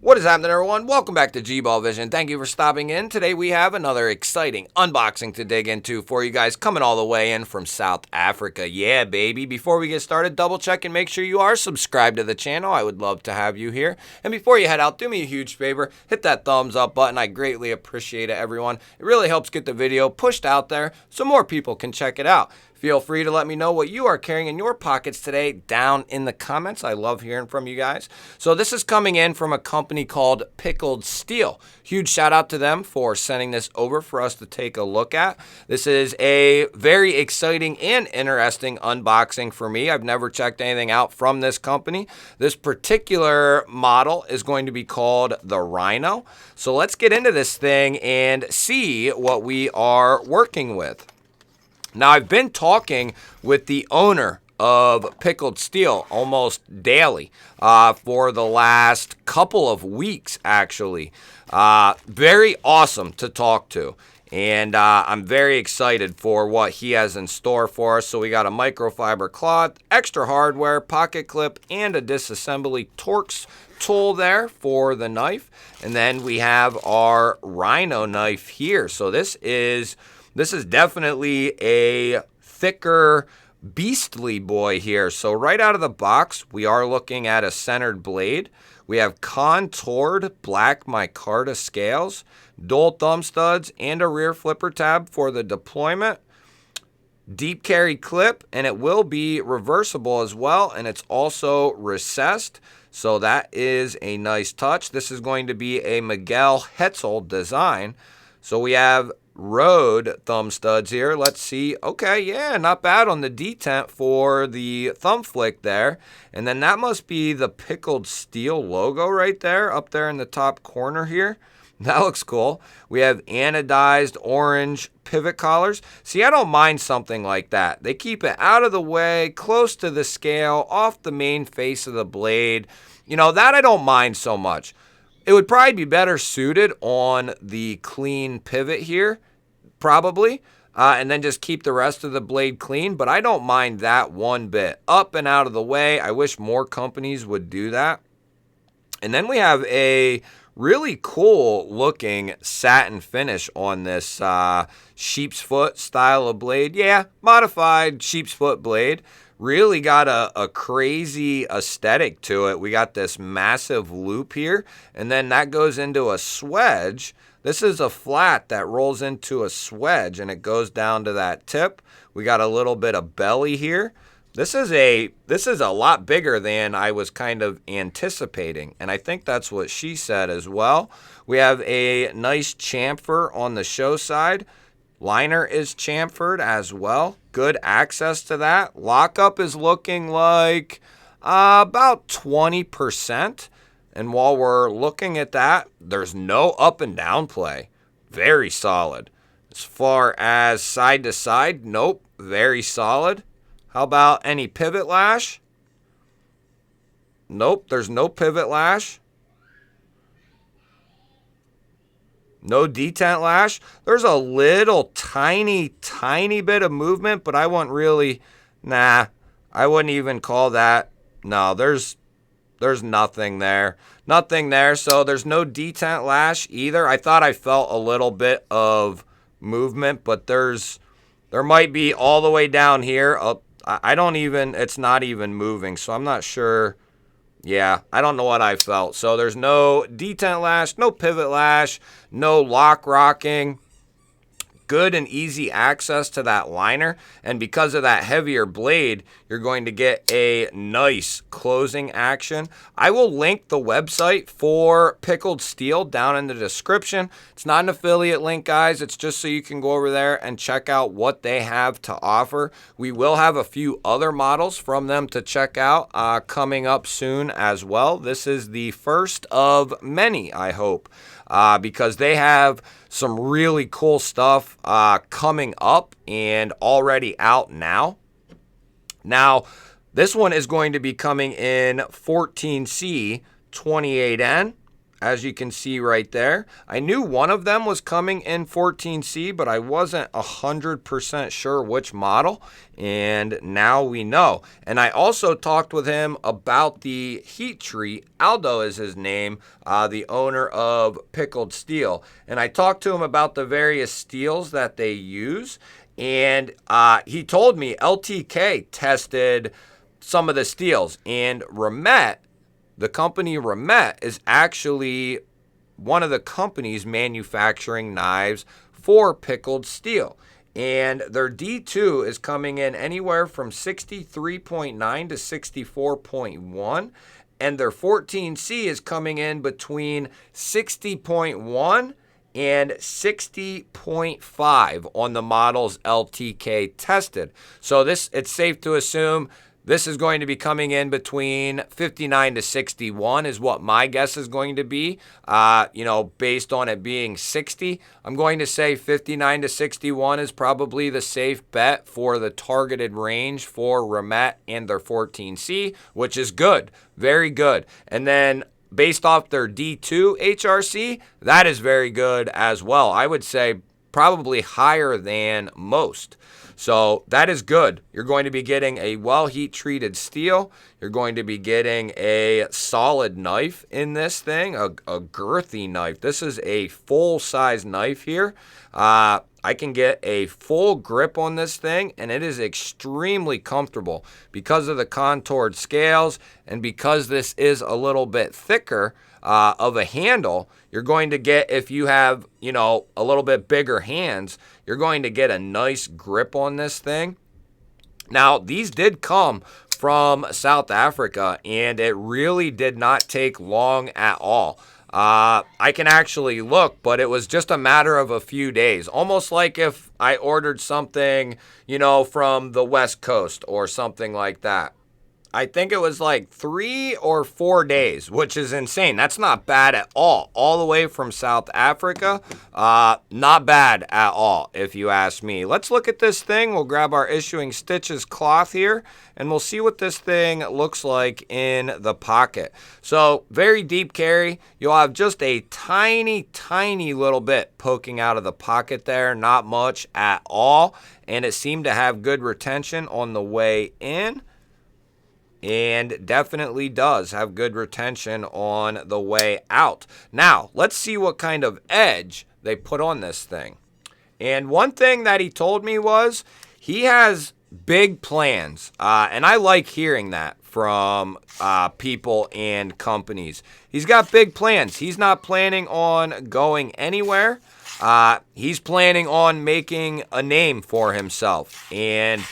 What is happening, everyone? Welcome back to G-Ball Vision. Thank you for stopping in. Today we have another exciting unboxing to dig into for you guys, coming all the way in from South Africa. Yeah, baby. Before we get started, double check and make sure you are subscribed to the channel. I would love to have you here. And before you head out, do me a huge favor. Hit that thumbs up button. I greatly appreciate it, everyone. It really helps get the video pushed out there so more people can check it out. Feel free to let me know what you are carrying in your pockets today down in the comments. I love hearing from you guys. So this is coming in from a company called Pickled Steel. Huge shout out to them for sending this over for us to take a look at. This is a very exciting and interesting unboxing for me. I've never checked anything out from this company. This particular model is going to be called the Rhino. So let's get into this thing and see what we are working with. Now, I've been talking with the owner of Pickled Steel almost daily for the last couple of weeks, actually. Very awesome to talk to. And I'm very excited for what he has in store for us. So we got a microfiber cloth, extra hardware, pocket clip, and a disassembly Torx tool there for the knife. And then we have our Rhino knife here. So this is definitely a thicker, beastly boy here. So right out of the box, we are looking at a centered blade. We have contoured black micarta scales, dual thumb studs, and a rear flipper tab for the deployment. Deep carry clip, and it will be reversible as well, and it's also recessed. So that is a nice touch. This is going to be a Miguel Hetzel design. So we have Rode thumb studs here. Let's see. Okay, yeah, not bad on the detent for the thumb flick there. And then that must be the Pickled Steel logo right there, up there in the top corner here. That looks cool. We have anodized orange pivot collars. See, I don't mind something like that. They keep it out of the way, close to the scale, off the main face of the blade. You know, that I don't mind so much. It would probably be better suited on the clean pivot here, probably, and then just keep the rest of the blade clean, but I don't mind that one bit. Up and out of the way. I wish more companies would do that. And then we have a really cool looking satin finish on this sheep's foot style of blade. Yeah, modified sheep's foot blade. Really got a crazy aesthetic to it. We got this massive loop here, and then that goes into a swedge. This is a flat that rolls into a swedge, and it goes down to that tip. We got a little bit of belly here. This is a lot bigger than I was kind of anticipating, and I think that's what she said as well. We have a nice chamfer on the show side. Liner is chamfered as well. Good access to that. Lockup is looking like about 20%. And while we're looking at that, there's no up and down play. Very solid. As far as side to side, nope, very solid. How about any pivot lash? Nope, there's no pivot lash. No detent lash. There's a little tiny bit of movement, but I wouldn't really, I wouldn't even call that. No, there's nothing there. Nothing there, so there's no detent lash either. I thought I felt a little bit of movement, but there might be all the way down here. It's not even moving, so I'm not sure. Yeah, I don't know what I felt. So there's no detent lash, no pivot lash, no lock rocking. Good and easy access to that liner. And because of that heavier blade, you're going to get a nice closing action. I will link the website for Pickled Steel down in the description. It's not an affiliate link, guys. It's just so you can go over there and check out what they have to offer. We will have a few other models from them to check out coming up soon as well. This is the first of many, I hope, because they have some really cool stuff coming up and already out now. Now, this one is going to be coming in 14C 28N as you can see right there. I knew one of them was coming in 14C, but I wasn't 100% sure which model, and now we know. And I also talked with him about the heat treat. Aldo is his name, the owner of Pickled Steel. And I talked to him about the various steels that they use, and he told me LTK tested some of the steels, and Remet, the company Remet, is actually one of the companies manufacturing knives for Pickled Steel. And their D2 is coming in anywhere from 63.9 to 64.1. And their 14C is coming in between 60.1 and 60.5 on the models LTK tested. So it's safe to assume this is going to be coming in between 59 to 61 is what my guess is going to be. Based on it being 60, I'm going to say 59 to 61 is probably the safe bet for the targeted range for Remet and their 14C, which is good, very good. And then based off their D2 HRC, that is very good as well. I would say probably higher than most. So that is good. You're going to be getting a well heat treated steel. You're going to be getting a solid knife in this thing, a girthy knife. This is a full size knife here. I can get a full grip on this thing, and it is extremely comfortable because of the contoured scales, and because this is a little bit thicker of a handle. You're going to get, if you have, a little bit bigger hands, you're going to get a nice grip on this thing. Now, these did come from South Africa, and it really did not take long at all. I can actually look, but it was just a matter of a few days. Almost like if I ordered something, from the West Coast or something like that. I think it was like 3 or 4 days, which is insane. That's not bad at all. All the way from South Africa, not bad at all, if you ask me. Let's look at this thing. We'll grab our Issuing Stitches cloth here, and we'll see what this thing looks like in the pocket. So, very deep carry. You'll have just a tiny, tiny little bit poking out of the pocket there. Not much at all. And it seemed to have good retention on the way in. And definitely does have good retention on the way out. Now, let's see what kind of edge they put on this thing. And one thing that he told me was he has big plans. And I like hearing that from people and companies. He's got big plans. He's not planning on going anywhere. He's planning on making a name for himself and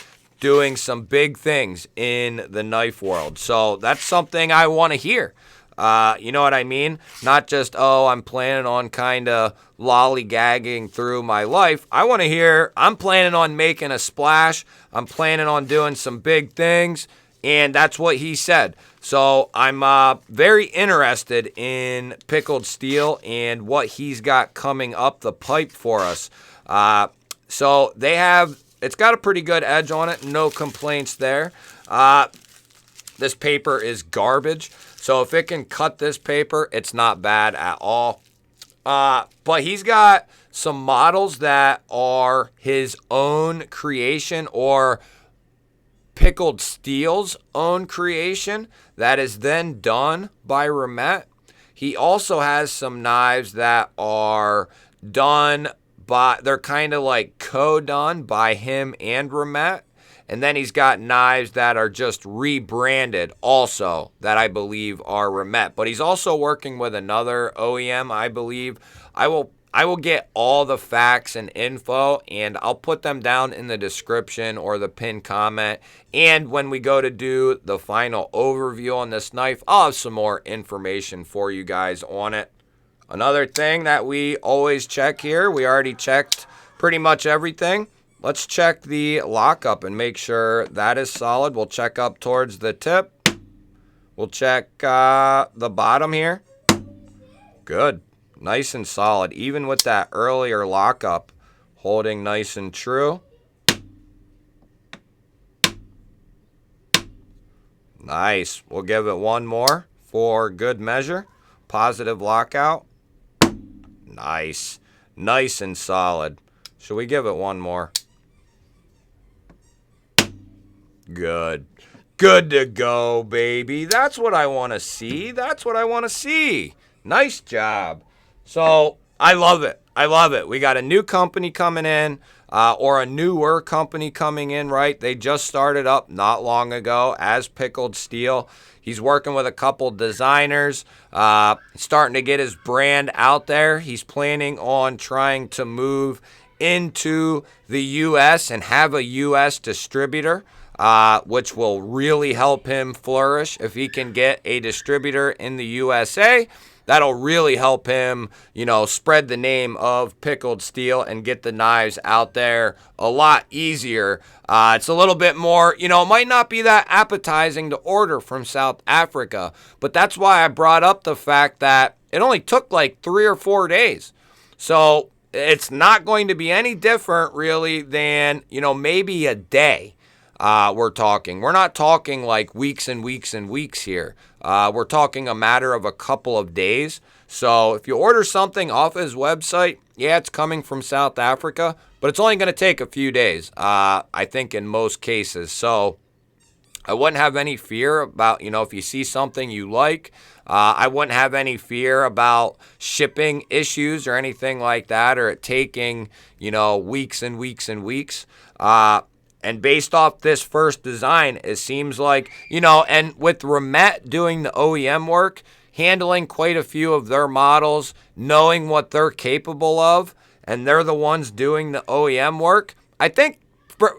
doing some big things in the knife world. So that's something I want to hear. You know what I mean? Not just, I'm planning on kind of lollygagging through my life. I want to hear, I'm planning on making a splash. I'm planning on doing some big things. And that's what he said. So I'm very interested in Pickled Steel and what he's got coming up the pipe for us. So they have, it's got a pretty good edge on it. No complaints there. This paper is garbage. So if it can cut this paper, it's not bad at all. But he's got some models that are his own creation, or Pickled Steel's own creation, that is then done by Remet. He also has some knives that are done by, they're kind of like co-done by him and Remet. And then he's got knives that are just rebranded also that I believe are Remet. But he's also working with another OEM, I believe. I will get all the facts and info, and I'll put them down in the description or the pinned comment. And when we go to do the final overview on this knife, I'll have some more information for you guys on it. Another thing that we always check here, we already checked pretty much everything. Let's check the lockup and make sure that is solid. We'll check up towards the tip. We'll check the bottom here. Good. Nice and solid. Even with that earlier lockup, holding nice and true. Nice. We'll give it one more for good measure. positive lockout. Nice. Nice and solid. Should we give it one more? Good. Good to go, baby. That's what I want to see. That's what I want to see. Nice job. So, I love it. I love it. We got a new company coming in, or a newer company coming in, right? They just started up not long ago as Pickled Steel. He's working with a couple designers, starting to get his brand out there. He's planning on trying to move into the U.S. and have a U.S. distributor, which will really help him flourish. If he can get a distributor in the USA, that'll really help him, you know, spread the name of Pickled Steel and get the knives out there a lot easier. It's a little bit more, you know, it might not be that appetizing to order from South Africa, but that's why I brought up the fact that it only took like 3 or 4 days. So it's not going to be any different really than, you know, maybe a day. We're talking. We're not talking like weeks and weeks and weeks here. We're talking a matter of a couple of days. So if you order something off his website, yeah, it's coming from South Africa, but it's only going to take a few days, I think, in most cases. So I wouldn't have any fear about, you know, if you see something you like, I wouldn't have any fear about shipping issues or anything like that, or it taking, you know, weeks and weeks and weeks. And based off this first design, it seems like, you know, and with Remet doing the OEM work, handling quite a few of their models, knowing what they're capable of, and they're the ones doing the OEM work, I think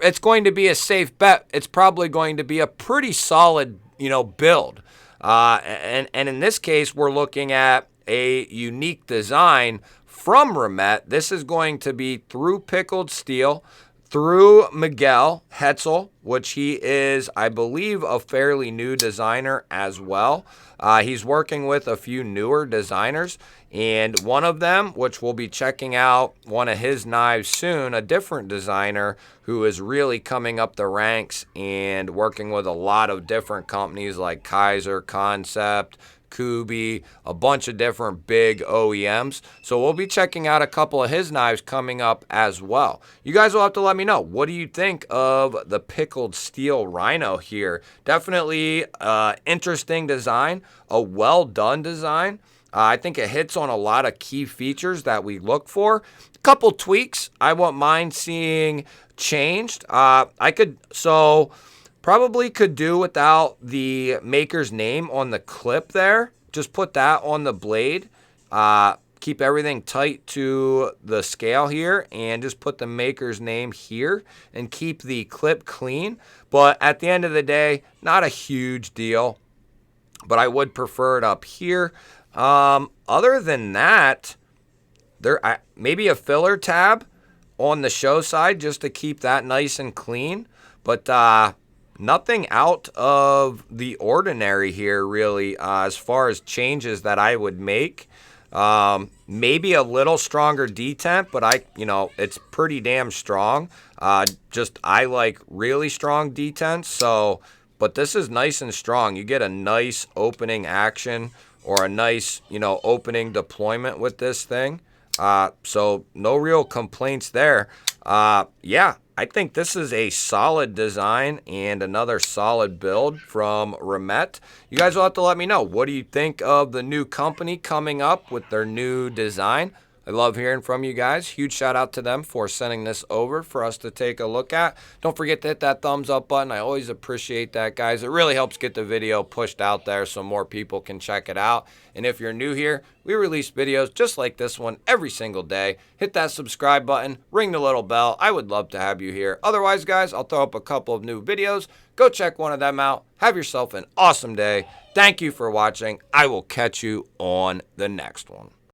it's going to be a safe bet. It's probably going to be a pretty solid, you know, build. And in this case, we're looking at a unique design from Remet. This is going to be through Pickled Steel, through Miguel Hetzel, which he is, I believe, a fairly new designer as well. He's working with a few newer designers, and one of them, which we'll be checking out one of his knives soon, a different designer who is really coming up the ranks and working with a lot of different companies like Kaiser, Kansept, Kubey, a bunch of different big OEMs. So we'll be checking out a couple of his knives coming up as well. You guys will have to let me know. What do you think of the Pickled Steel Rhino here? Definitely interesting design, a well done design. I think it hits on a lot of key features that we look for. A couple tweaks I won't mind seeing changed. Probably could do without the maker's name on the clip there. Just put that on the blade. Keep everything tight to the scale here and just put the maker's name here and keep the clip clean. But at the end of the day, not a huge deal, but I would prefer it up here. Other than that, maybe a filler tab on the show side just to keep that nice and clean. But nothing out of the ordinary here, really, as far as changes that I would make. Maybe a little stronger detent, but it's pretty damn strong. I like really strong detents, so, but this is nice and strong. You get a nice opening action or a nice, opening deployment with this thing. So no real complaints there. Yeah, I think this is a solid design and another solid build from Remet. You guys will have to let me know. What do you think of the new company coming up with their new design? I love hearing from you guys. Huge shout out to them for sending this over for us to take a look at. Don't forget to hit that thumbs up button. I always appreciate that, guys. It really helps get the video pushed out there so more people can check it out. And if you're new here, we release videos just like this one every single day. Hit that subscribe button, ring the little bell. I would love to have you here. Otherwise, guys, I'll throw up a couple of new videos. Go check one of them out. Have yourself an awesome day. Thank you for watching. I will catch you on the next one.